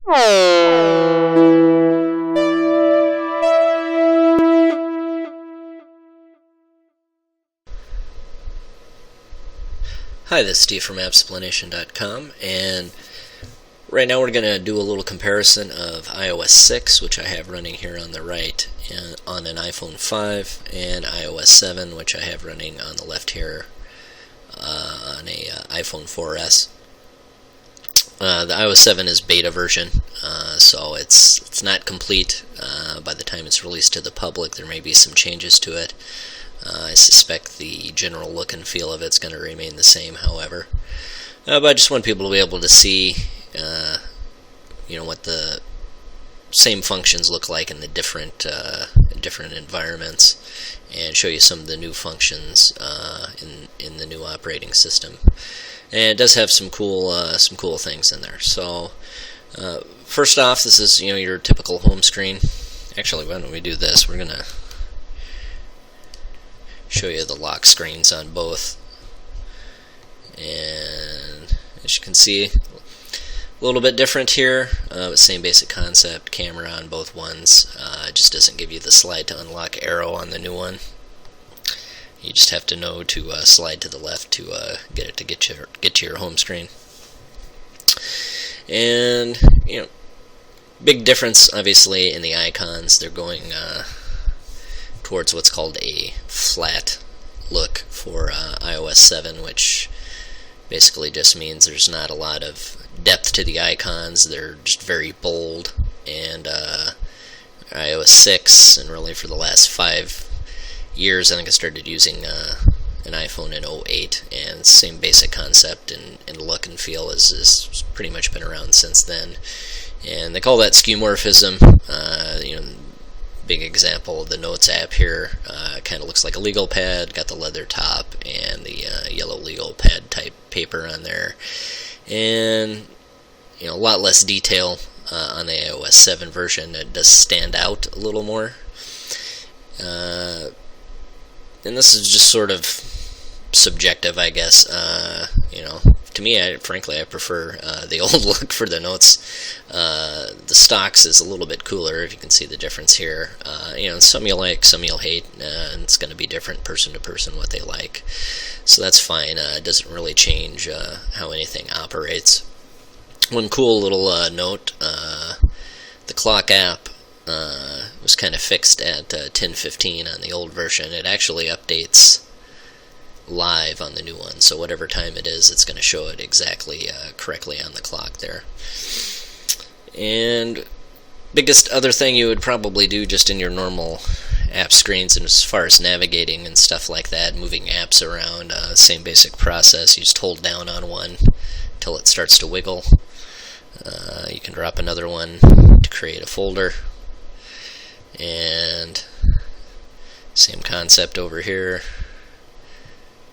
Hi, this is Steve from appsplanation.com, and right now we're going to do a little comparison of iOS 6, which I have running here on the right on an iPhone 5, and iOS 7, which I have running on the left here on a iPhone 4S. The iOS 7 is beta version, so it's not complete. By the time it's released to the public, there may be some changes to it. I suspect the general look and feel of it's going to remain the same, however. But I just want people to be able to see, what the same functions look like in the different environments, and show you some of the new functions in the new operating system. And it does have some cool things in there. So first off, this is your typical home screen. Actually, why don't we do this? We're gonna show you the lock screens on both, and as you can see, a little bit different here. Same basic concept, camera on both ones. It just doesn't give you the slide to unlock arrow on the new one. You just have to know to slide to the left to get it to get to your home screen. And big difference obviously in the icons. They're going towards what's called a flat look for iOS 7, which basically just means there's not a lot of depth to the icons. They're just very bold. And iOS 6, and really for the last 5 years, I think I started using an iPhone in 2008, and same basic concept and look and feel is pretty much been around since then. And they call that skeuomorphism. Big example, the Notes app here kind of looks like a legal pad, got the leather top and the yellow legal pad type paper on there, and a lot less detail on the iOS 7 version. It does stand out a little more, and this is just sort of subjective, I guess. To me, frankly, I prefer the old look for the Notes. The stocks is a little bit cooler, if you can see the difference here. Some you'll like, some you'll hate, and it's going to be different person to person what they like. So that's fine. It doesn't really change how anything operates. One cool little note, the clock app was kind of fixed at 10:15 on the old version. It actually updates live on the new one, so whatever time it is, it's going to show it exactly correctly on the clock there. And biggest other thing you would probably do just in your normal app screens, and as far as navigating and stuff like that, moving apps around, same basic process. You just hold down on one until it starts to wiggle. You can drop another one to create a folder, and same concept over here.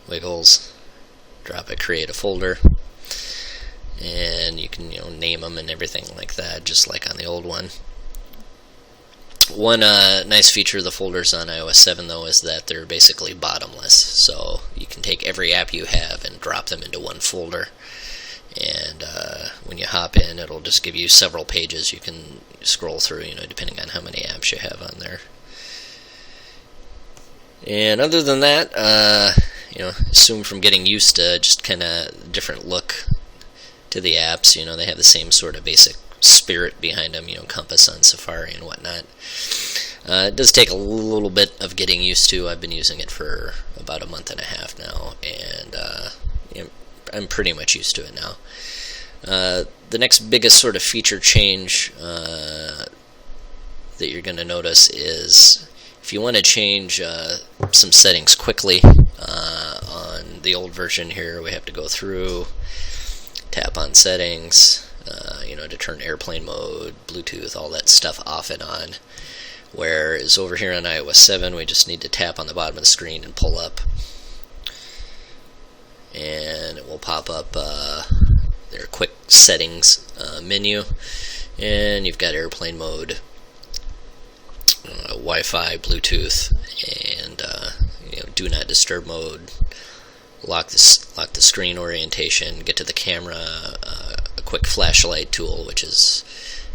Wiggles, drop it, create a folder, and you can name them and everything like that, just like on the old one. One nice feature of the folders on iOS 7 though is that they're basically bottomless, so you can take every app you have and drop them into one folder, and when you hop in, it'll just give you several pages you can scroll through, depending on how many apps you have on there. And other than that, assume from getting used to just kind of different look to the apps. They have the same sort of basic spirit behind them, Compass on Safari and whatnot. It does take a little bit of getting used to. I've been using it for about a month and a half now, and I'm pretty much used to it now. The next biggest sort of feature change that you're going to notice is if you want to change some settings quickly. On the old version here, we have to go through, tap on settings, to turn airplane mode, Bluetooth, all that stuff off and on. Whereas over here on iOS 7, we just need to tap on the bottom of the screen and pull up, and it will pop up their quick settings menu, and you've got airplane mode, Wi-Fi, Bluetooth, and do not disturb mode, lock the screen orientation, get to the camera, a quick flashlight tool, which is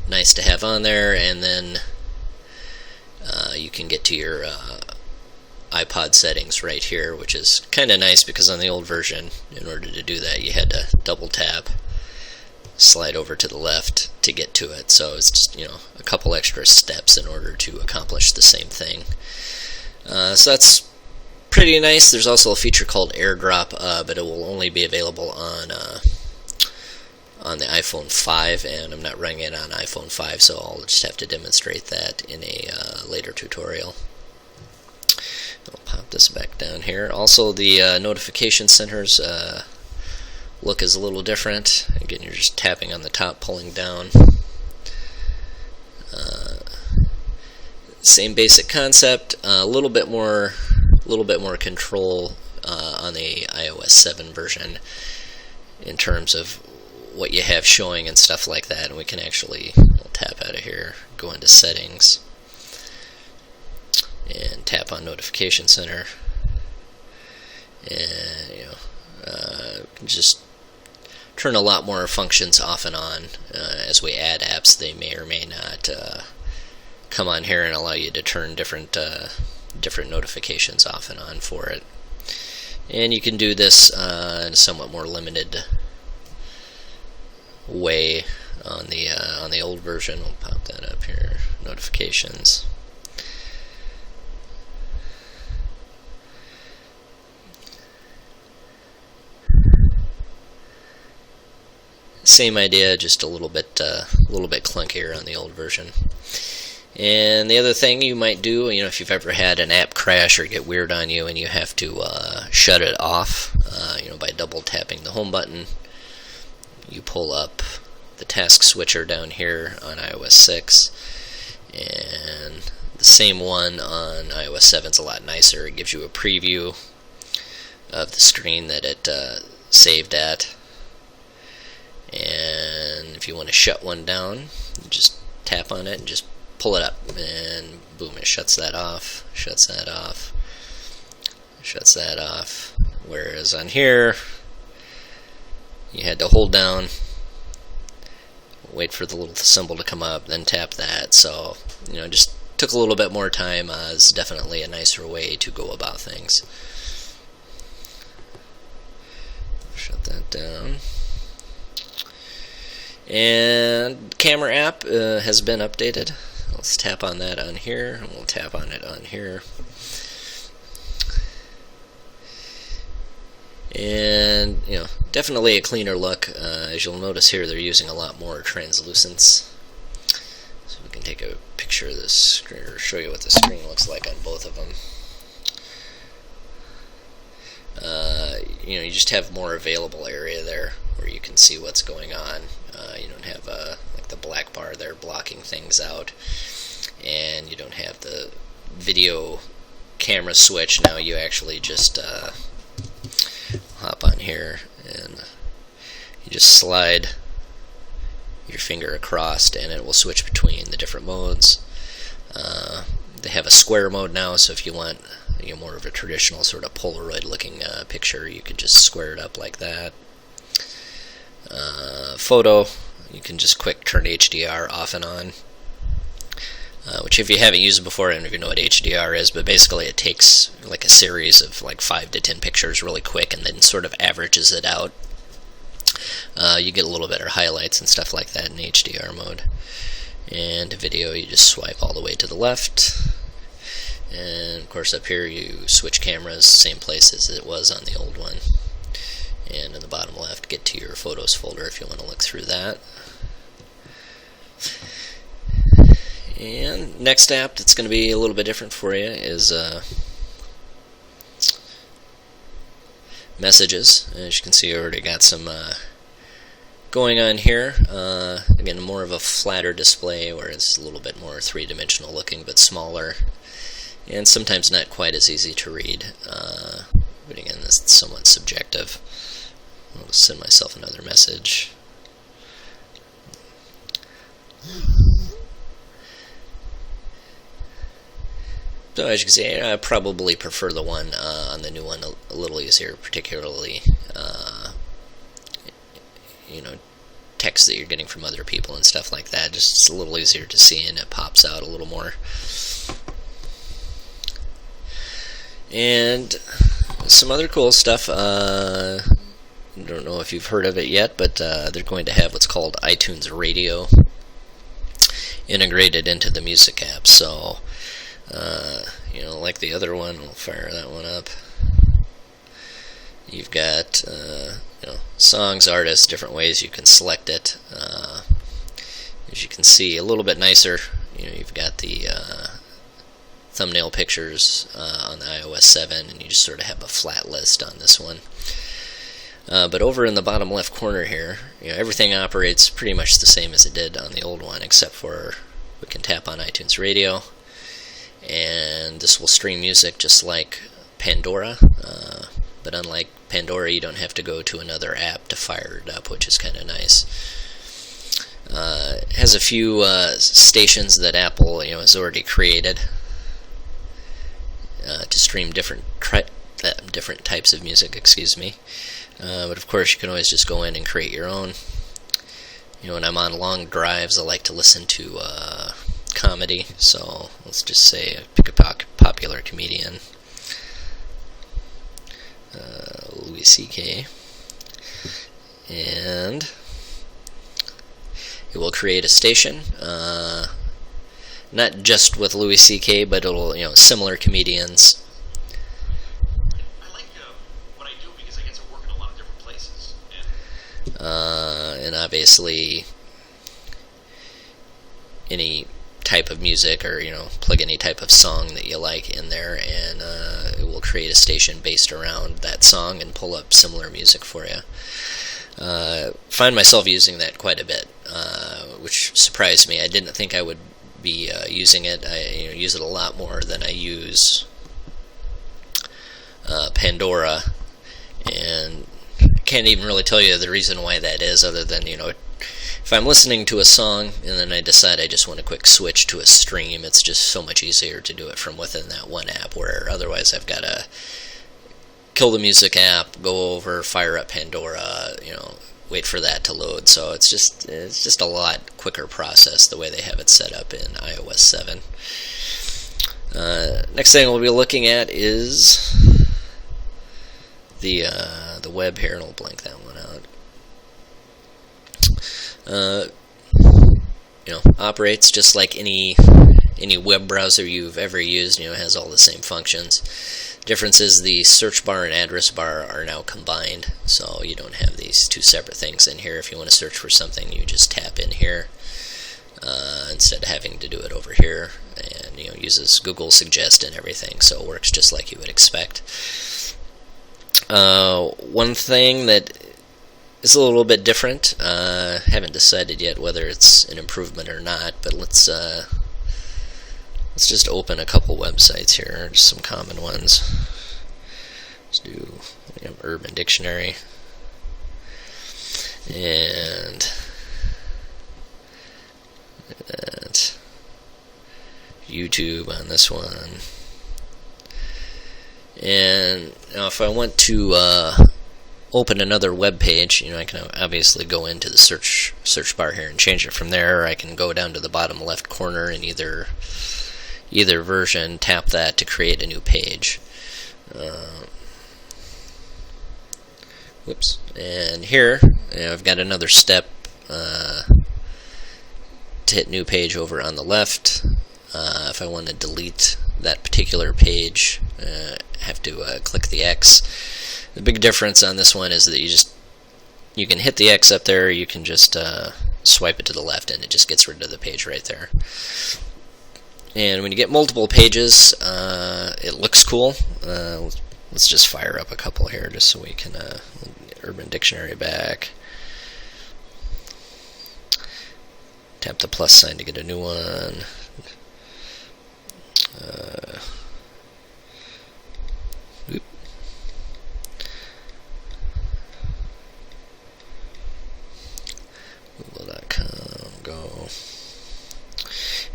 nice to have on there. And then you can get to your iPod settings right here, which is kind of nice because on the old version, in order to do that, you had to double tap, slide over to the left to get to it. So it's just, a couple extra steps in order to accomplish the same thing. So that's pretty nice. There's also a feature called AirDrop, but it will only be available on the iPhone 5, and I'm not running it on iPhone 5, so I'll just have to demonstrate that in a later tutorial. I'll pop this back down here. Also, the notification centers look is a little different. Again, you're just tapping on the top, pulling down. Same basic concept, a little bit more control on the iOS 7 version in terms of what you have showing and stuff like that. And we can actually, we'll tap out of here, go into settings, and tap on notification center, and just turn a lot more functions off and on. As we add apps, they may or may not come on here and allow you to turn different notifications off and on for it. And you can do this in a somewhat more limited way on the old version. We'll pop that up here. Notifications. Same idea, just a little bit clunkier on the old version. And the other thing you might do, if you've ever had an app crash or get weird on you and you have to shut it off, by double tapping the home button, you pull up the task switcher down here on iOS 6, and the same one on iOS 7 is a lot nicer. It gives you a preview of the screen that it saved at. And if you want to shut one down, you just tap on it and just pull it up, and boom, it shuts that off, shuts that off, shuts that off. Whereas on here, you had to hold down, wait for the little symbol to come up, then tap that. So, just took a little bit more time. It's definitely a nicer way to go about things. Shut that down. And camera app has been updated. Let's tap on that on here, and we'll tap on it on here. And, definitely a cleaner look. As you'll notice here, they're using a lot more translucence. So we can take a picture of this screen, or show you what the screen looks like on both of them. You just have more available area there where you can see what's going on. You don't have like the black bar there blocking things out, and you don't have the video camera switch. Now you actually just hop on here and you just slide your finger across, and it will switch between the different modes. They have a square mode now, so if you want more of a traditional sort of Polaroid looking picture, you could just square it up like that. Photo, you can just quick turn HDR off and on, which if you haven't used it before, I don't even know what HDR is, but basically it takes like a series of like 5 to 10 pictures really quick and then sort of averages it out. You get a little better highlights and stuff like that in HDR mode. And video, you just swipe all the way to the left, and of course up here you switch cameras, same place as it was on the old one. And in the bottom left, get to your photos folder if you want to look through that. And next app that's going to be a little bit different for you is Messages. As you can see, I already got some going on here. Again, more of a flatter display where it's a little bit more three-dimensional looking, but smaller, and sometimes not quite as easy to read. But again, this is somewhat subjective. I'll send myself another message. So as you can see, I probably prefer the one on the new one text that you're getting from other people and stuff like that. Just it's a little easier to see, and it pops out a little more. And some other cool stuff. I don't know if you've heard of it yet, but they're going to have what's called iTunes Radio integrated into the music app. So, like the other one, we'll fire that one up. You've got, songs, artists, different ways you can select it. As you can see, a little bit nicer. You've got the thumbnail pictures on the iOS 7, and you just sort of have a flat list on this one. But over in the bottom left corner here, everything operates pretty much the same as it did on the old one, except for we can tap on iTunes Radio, and this will stream music just like Pandora. But unlike Pandora, you don't have to go to another app to fire it up, which is kind of nice. It has a few stations that Apple has already created to stream different types of music, but of course you can always just go in and create your own. When I'm on long drives, I like to listen to comedy, so let's just say pick a popular comedian, Louis C.K., and it will create a station, not just with Louis C.K., but it'll, similar comedians. I like what I do because I get to work in a lot of different places. And obviously, any type of music, or plug any type of song that you like in there, and it will create a station based around that song and pull up similar music for you. Find myself using that quite a bit, which surprised me. I didn't think I would be using it. I use it a lot more than I use Pandora, and I can't even really tell you the reason why that is, other than if I'm listening to a song and then I decide I just want a quick switch to a stream, it's just so much easier to do it from within that one app, where otherwise I've got to kill the music app, go over, fire up Pandora, wait for that to load. So it's just a lot quicker process the way they have it set up in iOS 7. Next thing we'll be looking at is the web here, and I'll blank that one out. Operates just like any web browser you've ever used. It has all the same functions. Difference is the search bar and address bar are now combined, so you don't have these two separate things in here. If you want to search for something, you just tap in here instead of having to do it over here, and uses Google Suggest and everything, so it works just like you would expect. One thing that is a little bit different, haven't decided yet whether it's an improvement or not, but let's just open a couple websites here, just some common ones. Let's do Urban Dictionary, and YouTube on this one. And now if I want to open another web page, I can obviously go into the search bar here and change it from there, or I can go down to the bottom left corner and either version tap that to create a new page. Whoops. And here I've got another step to hit new page over on the left. If I want to delete that particular page, I have to click the X. The big difference on this one is that you can hit the X up there, you can just swipe it to the left, and it just gets rid of the page right there. And when you get multiple pages, it looks cool. Let's just fire up a couple here just so we can get Urban Dictionary back. Tap the plus sign to get a new one. Google.com, go.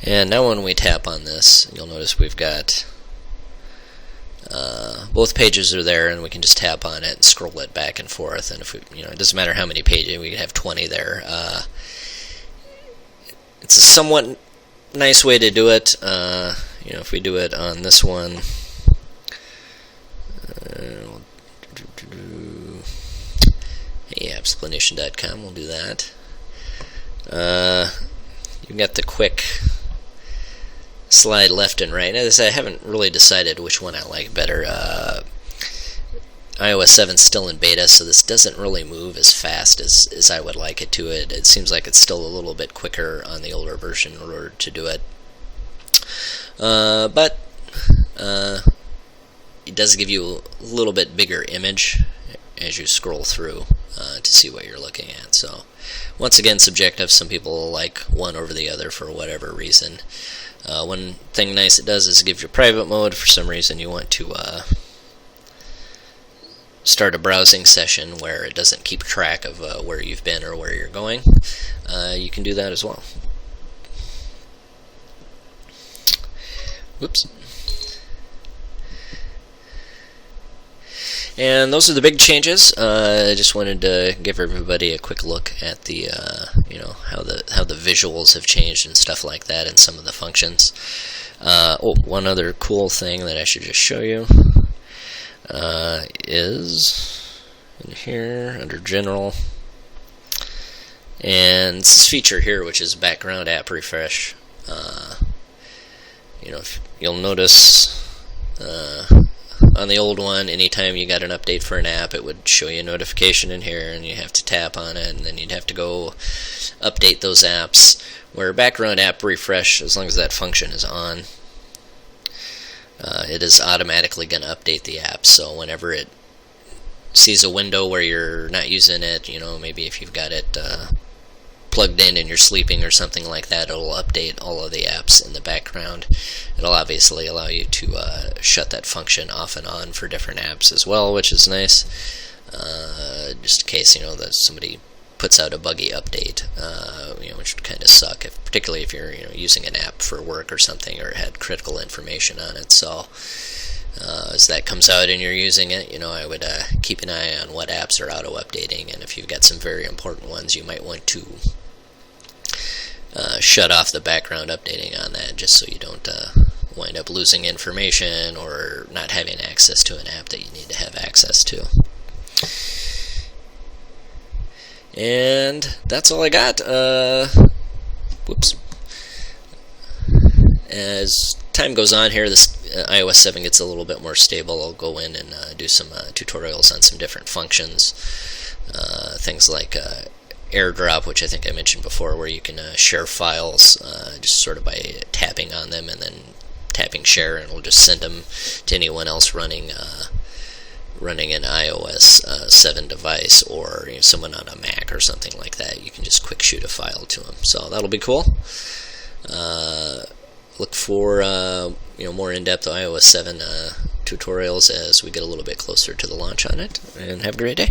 And now when we tap on this, you'll notice we've got both pages are there, and we can just tap on it and scroll it back and forth. And if we, it doesn't matter how many pages, we could have 20 there. It's a somewhat nice way to do it. If we do it on this one, hey, appsplanation.com, we'll do that. You've got the quick slide left and right. As I haven't really decided which one I like better. iOS 7 is still in beta, so this doesn't really move as fast as I would like it to. It seems like it's still a little bit quicker on the older version in order to do it. But it does give you a little bit bigger image as you scroll through to see what you're looking at. So once again, subjective. Some people like one over the other for whatever reason. One thing nice it does is give you private mode. For some reason you want to start a browsing session where it doesn't keep track of where you've been or where you're going. You can do that as well. Whoops. And those are the big changes. I just wanted to give everybody a quick look at the, how the visuals have changed and stuff like that, and some of the functions. One other cool thing that I should just show you is in here under General, and it's this feature here, which is background app refresh. If you'll notice. On the old one, anytime you got an update for an app, it would show you a notification in here, and you have to tap on it, and then you'd have to go update those apps. Where background app refresh, as long as that function is on, it is automatically going to update the app. So whenever it sees a window where you're not using it, maybe if you've got it plugged in and you're sleeping or something like that, it'll update all of the apps in the background. It'll obviously allow you to shut that function off and on for different apps as well, which is nice. Just in case that somebody puts out a buggy update, which would kind of suck, particularly if you're using an app for work or something, or it had critical information on it. So as that comes out and you're using it, I would keep an eye on what apps are auto-updating, and if you've got some very important ones, you might want to shut off the background updating on that, just so you don't wind up losing information or not having access to an app that you need to have access to. And that's all I got. Whoops. As time goes on here, this iOS 7 gets a little bit more stable. I'll go in and do some tutorials on some different functions. Things like AirDrop, which I think I mentioned before, where you can share files just sort of by tapping on them and then tapping share, and it'll just send them to anyone else running an iOS 7 device, or someone on a Mac or something like that. You can just quick shoot a file to them. So that'll be cool. Look for more in-depth iOS 7 tutorials as we get a little bit closer to the launch on it, and have a great day.